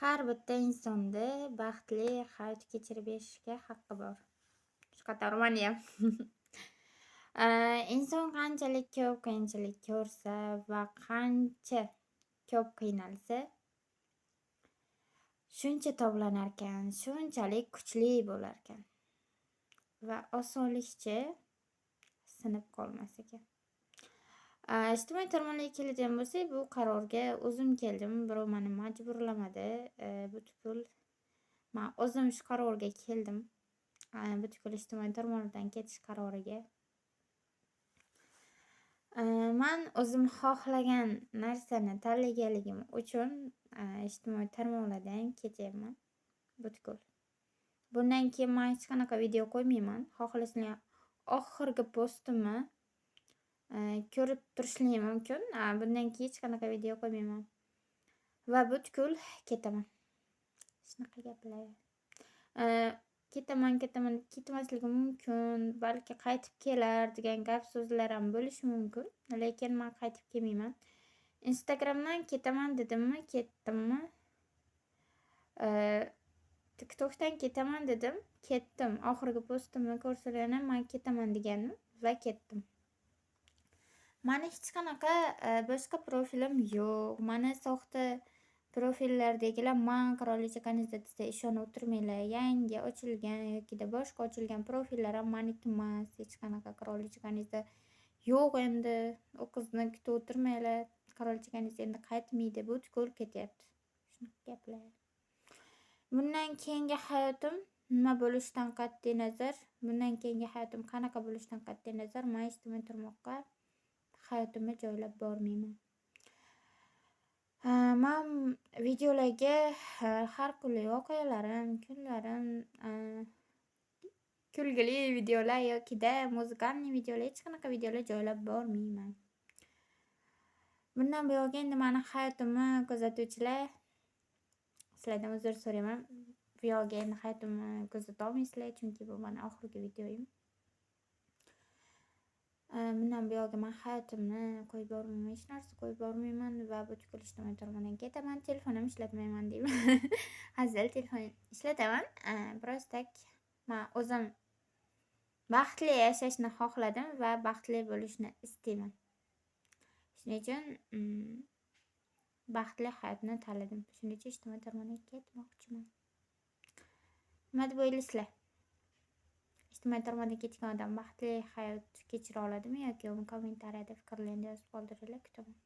Har bitta insonda baxtli hayot kechirib yashashga haqqi bor. Shu qatormaniyam. Inson qanchalik ko'p qiyinchilik ko'rsa va qancha ko'p qiynalsa, shuncha toblanarkan, shunchalik kuchli bo'larkan va osonlikcha sinib qolmas ekan. Ijtimoiy tarmoqlarga keladigan bo'lsak, bu qarorga o'zim keldim, birov meni majburlamadi. Butkul men o'zim shu qarorga keldim. Butkul ijtimoiy tarmoqlardan ketish qaroriga. Men o'zim xohlagan narsani tanlaganligim uchun ijtimoiy tarmoqlardan ketyapman butkul. Bundan keyin men hech qanaqa video qo'ymayman. Xohlasanglar oxirgi postimni ko'rib turishingiz mumkin. Bundan keyin hech qanaqa video qo'ymayman. Va butkul ketaman. Shunaqa gaplar. Ketaman, ketmasligim mumkin, balki qaytib kelar degan gap so'zlar ham bo'lishi mumkin, lekin men qaytib kelmayman. Instagramdan ketaman dedimmi, ketdimmi? TikTokdan ketaman dedim, ketdim. Oxirgi postimni ko'rsalarini men ketaman deganim va ketdim. Meni hech qanaqa boshqa profilim yo'q. Meni soxta profillardagilar "Men qirolicha kanizda" desa ishonib o'tirmanglar. Yangi ochilgan yoki boshqa ochilgan profillar ham meniki emas. Hech qanaqa qirolicha kanizda yo'q endi. U qizni kutib o'tirmanglar. Qirolicha kanizda endi qaytmaydi, butkul ketyapti. Shunaqa gaplar. Bundan keyingi hayotim nima bo'lishidan qat'iy nazar, bundan keyingi hayotim qanaqa bo'lishidan qat'iy nazar, men ijtimoiy tarmoqqa hayotimni joylab bormayman. Men videolarga har kunlik voqealarim, kunlarim, kulgili videolar yoki-da muzikali videolar, hech qanaqa videolar joylab bormayman. Bundan buyog'i endi meni hayotimni kuzatuvchilar, sizlardan uzr so'rayman. Buyog'i endi hayotimni kuzata olmaysizlar, chunki bu meni oxirgi videoyim. Bundan buyog'i men hayotimni qo'yib bormayman, hech narsa qo'yib bormayman va butkul ijtimoiy tarmoqdan ketaman. Telefonim ishlatmayman deyman. Hazil, telefon ishlataman. Biroz tak men o'zim baxtli yashashni xohladim va baxtli bo'lishni istayman. Shuning uchun baxtli hayotni tanladim. Shuning uchun ijtimoiy tarmoqdan ketmoqchiman. Nima deb o'ylaysizlar? Ijtimoiy tarmoqdan ketgan odam baxtli hayot kechira oladimi yoki uni kommentariyada fikrlaringizni yozib qoldiringlar, kutaman.